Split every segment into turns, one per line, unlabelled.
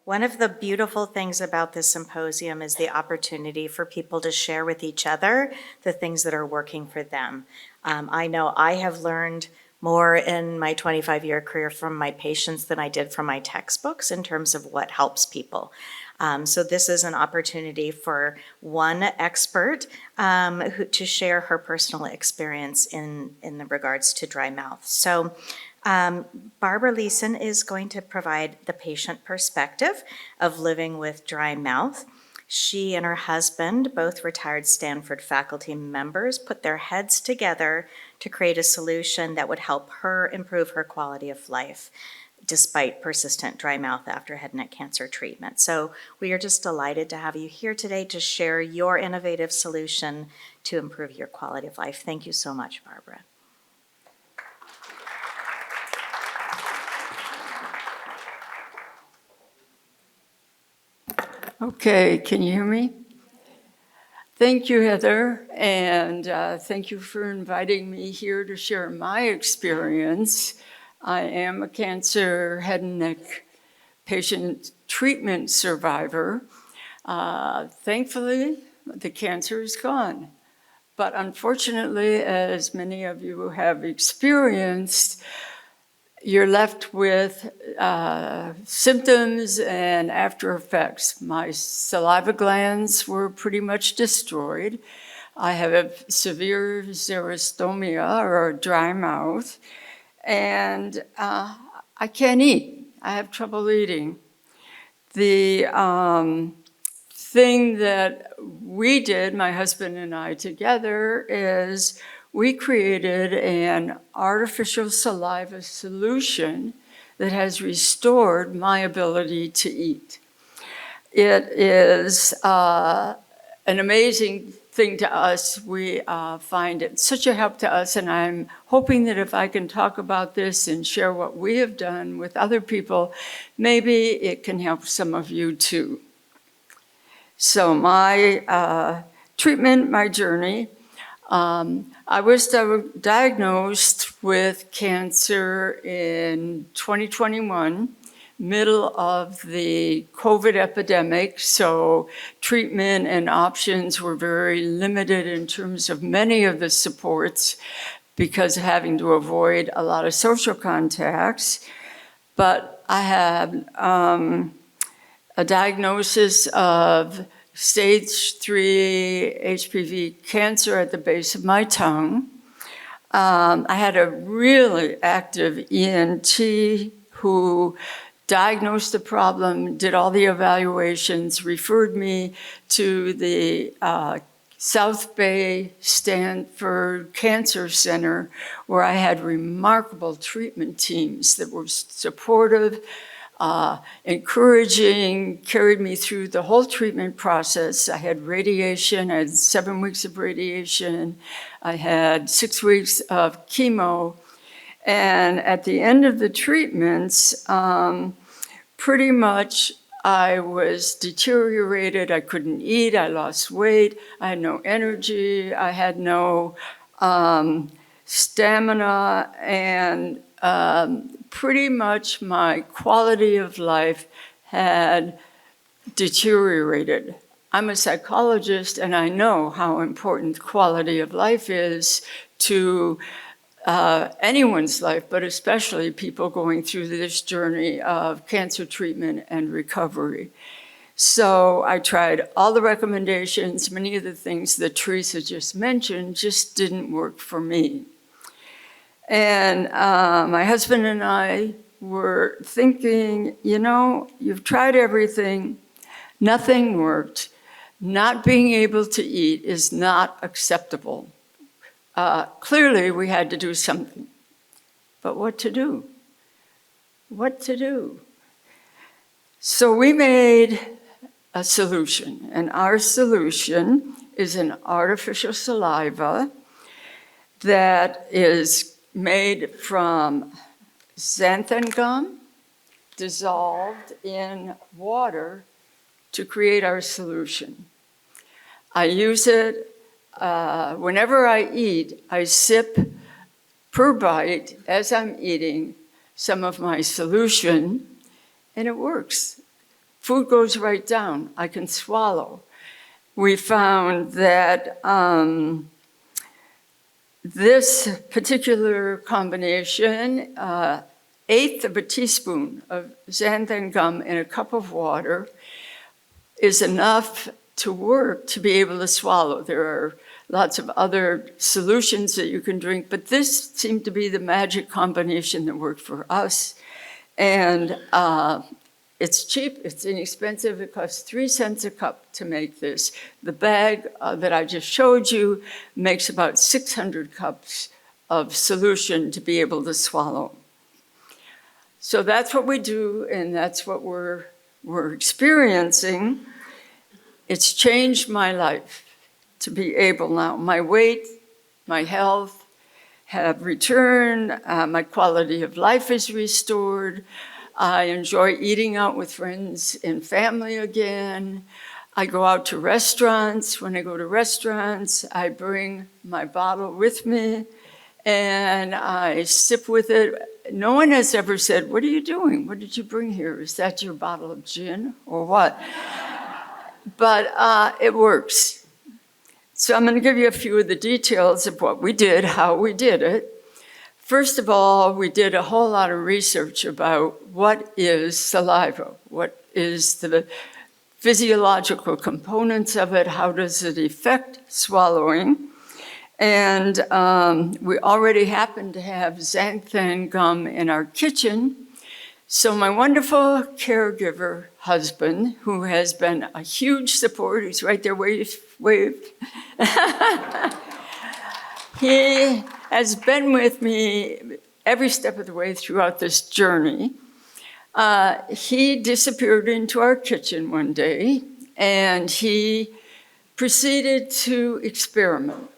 One of the beautiful things about this symposium is the opportunity for people to share with each other the things that are working for them. I know I have learned more in my 25-year career from my patients than I did from my textbooks in terms of what helps people. So this is an opportunity for one expert to share her personal experience in the regards to dry mouth. So Barbara Leeson is going to provide the patient perspective of living with dry mouth. She and her husband, both retired Stanford faculty members, put their heads together to create a solution that would help her improve her quality of life despite persistent dry mouth after head and neck cancer treatment. So we are just delighted to have you here today to share your innovative solution to improve your quality of life. Thank you so much, Barbara.
Okay, can you hear me? Thank you, Heather, and thank you for inviting me here to share my experience. I am a cancer head and neck patient treatment survivor. Thankfully, the cancer is gone. But unfortunately, as many of you have experienced, you're left with symptoms and after effects. My saliva glands were pretty much destroyed. I have severe xerostomia, or a dry mouth, and I can't eat. I have trouble eating. The thing that we did, my husband and I together, is we created an artificial saliva solution that has restored my ability to eat. It is an amazing thing to us. We find it such a help to us, and I'm hoping that if I can talk about this and share what we have done with other people, maybe it can help some of you too. So my treatment, my journey, I was diagnosed with cancer in 2021, middle of the COVID epidemic, so treatment and options were very limited in terms of many of the supports because of having to avoid a lot of social contacts. But I had a diagnosis of stage 3 HPV cancer at the base of my tongue. I had a really active ENT who diagnosed the problem, did all the evaluations, referred me to the South Bay Stanford Cancer Center, where I had remarkable treatment teams that were supportive, encouraging, carried me through the whole treatment process. I had radiation, I had 7 weeks of radiation, I had 6 weeks of chemo, and at the end of the treatments, pretty much I was deteriorated. I couldn't eat, I lost weight, I had no energy, I had no stamina, and pretty much my quality of life had deteriorated. I'm a psychologist, and I know how important quality of life is to anyone's life, but especially people going through this journey of cancer treatment and recovery. So I tried all the recommendations. Many of the things that Teresa just mentioned just didn't work for me. And my husband and I were thinking, you know, you've tried everything, nothing worked. Not being able to eat is not acceptable. Clearly, we had to do something. But what to do? What to do? So we made a solution, and our solution is an artificial saliva that is made from xanthan gum dissolved in water to create our solution. I use it whenever I eat. I sip per bite as I'm eating some of my solution, and it works. food goes right down. I can swallow. We found that this particular combination, eighth of a teaspoon of xanthan gum in a cup of water, is enough to work to be able to swallow. There are lots of other solutions that you can drink, but this seemed to be the magic combination that worked for us. And it's cheap, it's inexpensive, it costs 3 cents a cup to make this. The bag that I just showed you makes about 600 cups of solution to be able to swallow. So that's what we do, and that's what we're experiencing. It's changed my life to be able now. My weight, my health have returned, my quality of life is restored. I enjoy eating out with friends and family again. I go out to restaurants. When I go to restaurants, I bring my bottle with me and I sip with it. No one has ever said, "What are you doing? What did you bring here? Is that your bottle of gin or what?" But it works. So I'm going to give you a few of the details of what we did, how we did it. First of all, we did a whole lot of research about what is saliva, what is the physiological components of it, how does it affect swallowing. And we already happen to have xanthan gum in our kitchen. So my wonderful caregiver husband, who has been a huge support, he's right there, wave. He has been with me every step of the way throughout this journey. He disappeared into our kitchen one day, and he proceeded to experiment.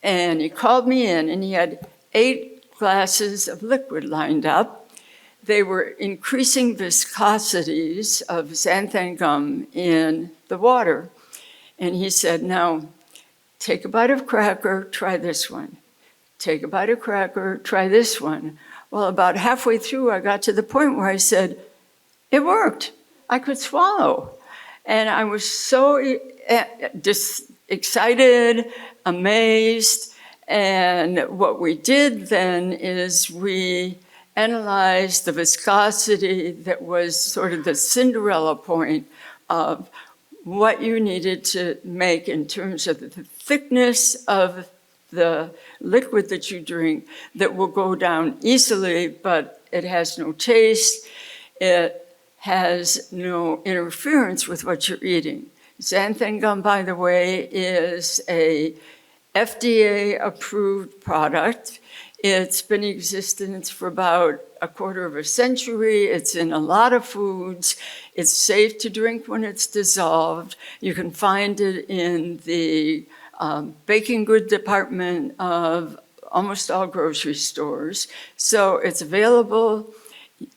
And he called me in, and he had 8 glasses of liquid lined up. They were increasing viscosities of xanthan gum in the water. And he said, "Now, take a bite of cracker, try this one. Take a bite of cracker, try this one." Well, about halfway through, I got to the point where I said, it worked. I could swallow. And I was so excited, amazed. And what we did then is we analyzed the viscosity that was sort of the Cinderella point of what you needed to make in terms of the thickness of the liquid that you drink that will go down easily, but it has no taste. It has no interference with what you're eating. Xanthan gum, by the way, is a FDA-approved product. It's been in existence for about a quarter of a century. It's in a lot of foods. It's safe to drink when it's dissolved. You can find it in the baking good department of almost all grocery stores. So it's available.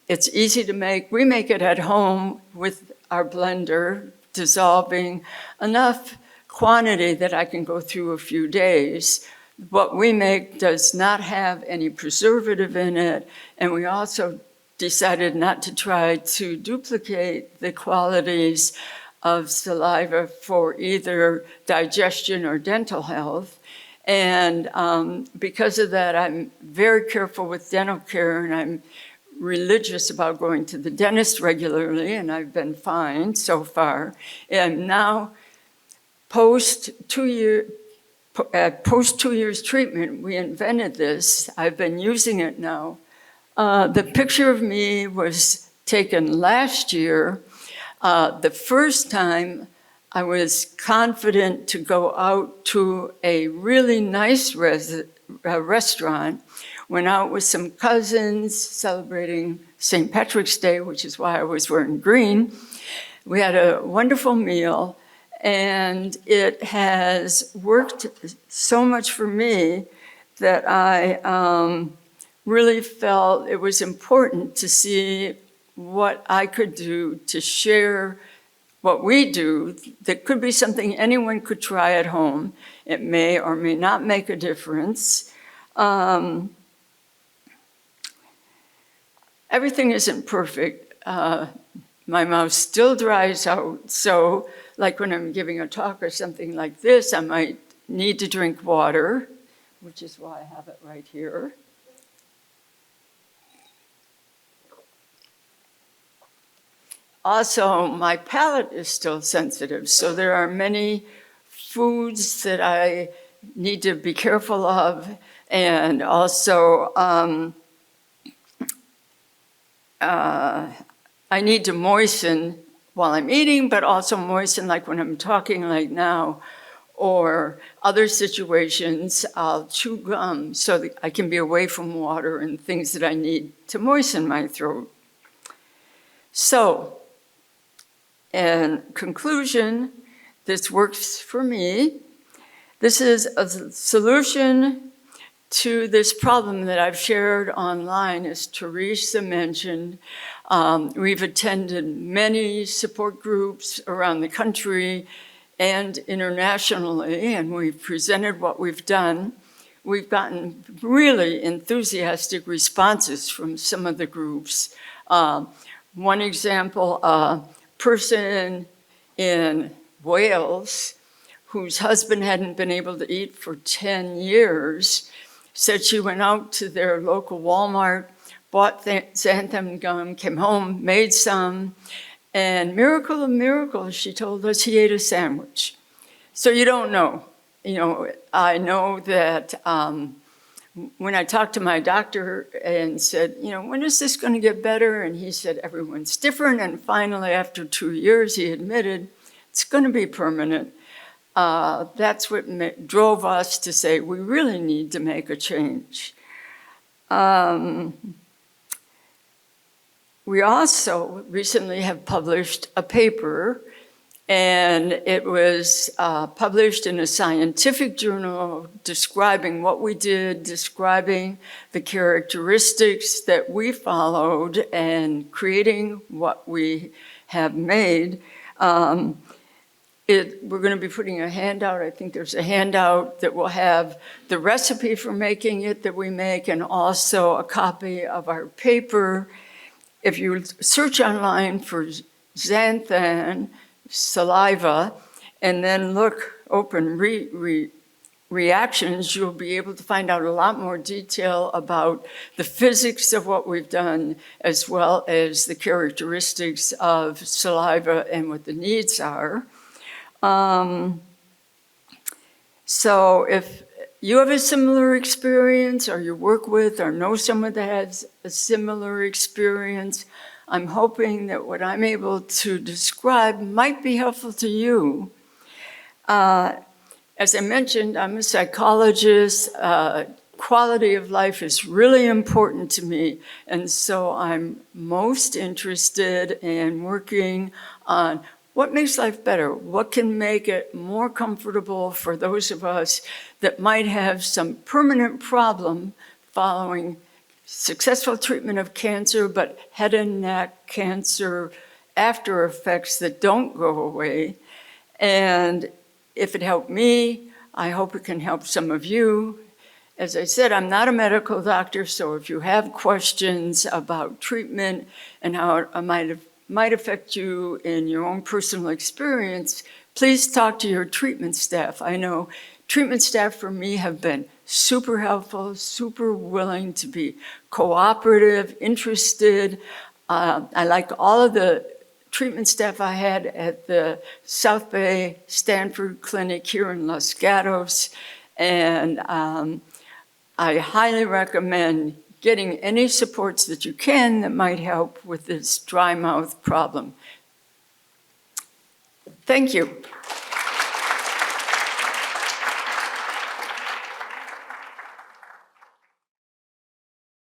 It's easy to make. We make it at home with our blender, dissolving enough quantity that I can go through a few days. What we make does not have any preservative in it, and we also decided not to try to duplicate the qualities of saliva for either digestion or dental health. And because of that, I'm very careful with dental care, and I'm religious about going to the dentist regularly, and I've been fine so far. And now, post 2 years treatment, we invented this. I've been using it now. The picture of me was taken last year. The first time I was confident to go out to a really nice restaurant. Went out with some cousins celebrating St. Patrick's Day, which is why I was wearing green. We had a wonderful meal, and it has worked so much for me that I really felt it was important to see what I could do to share what we do that could be something anyone could try at home. It may or may not make a difference. Everything isn't perfect. my mouth still dries out. So like when I'm giving a talk or something like this, I might need to drink water, which is why I have it right here. Also, my palate is still sensitive, so there are many foods that I need to be careful of, and also I need to moisten while I'm eating, but also moisten like when I'm talking like now, or other situations, I'll chew gum so that I can be away from water and things that I need to moisten my throat. So, in conclusion, this works for me. This is a solution to this problem that I've shared online, as Teresa mentioned. We've attended many support groups around the country and internationally, and we've presented what we've done. We've gotten really enthusiastic responses from some of the groups. One example, a person in Wales whose husband hadn't been able to eat for 10 years, said she went out to their local Walmart, bought xanthan gum, came home, made some, and miracle of miracles, she told us he ate a sandwich. So you don't know. You know, I know that when I talked to my doctor and said, you know, when is this going to get better? And he said, everyone's different. And finally, after 2 years, he admitted it's going to be permanent. That's what drove us to say we really need to make a change. We also recently have published a paper, and it was published in a scientific journal describing what we did, describing the characteristics that we followed, and creating what we have made. We're going to be putting a handout. I think there's a handout that will have the recipe for making it that we make, and also a copy of our paper. If you search online for xanthan saliva and then open reactions, you'll be able to find out a lot more detail about the physics of what we've done, as well as the characteristics of saliva and what the needs are. So if you have a similar experience, or you work with or know someone that has a similar experience, I'm hoping that what I'm able to describe might be helpful to you. As I mentioned, I'm a psychologist. Quality of life is really important to me, and so I'm most interested in working on what makes life better? What can make it more comfortable for those of us that might have some permanent problem following successful treatment of cancer, but head and neck cancer after effects that don't go away? And if it helped me, I hope it can help some of you. As I said, I'm not a medical doctor, so if you have questions about treatment and how it might affect you in your own personal experience, please talk to your treatment staff. I know treatment staff for me have been super helpful, super willing to be cooperative, interested. I like all of the treatment staff I had at the South Bay Stanford Clinic here in Los Gatos, and I highly recommend getting any supports that you can that might help with this dry mouth problem. Thank you.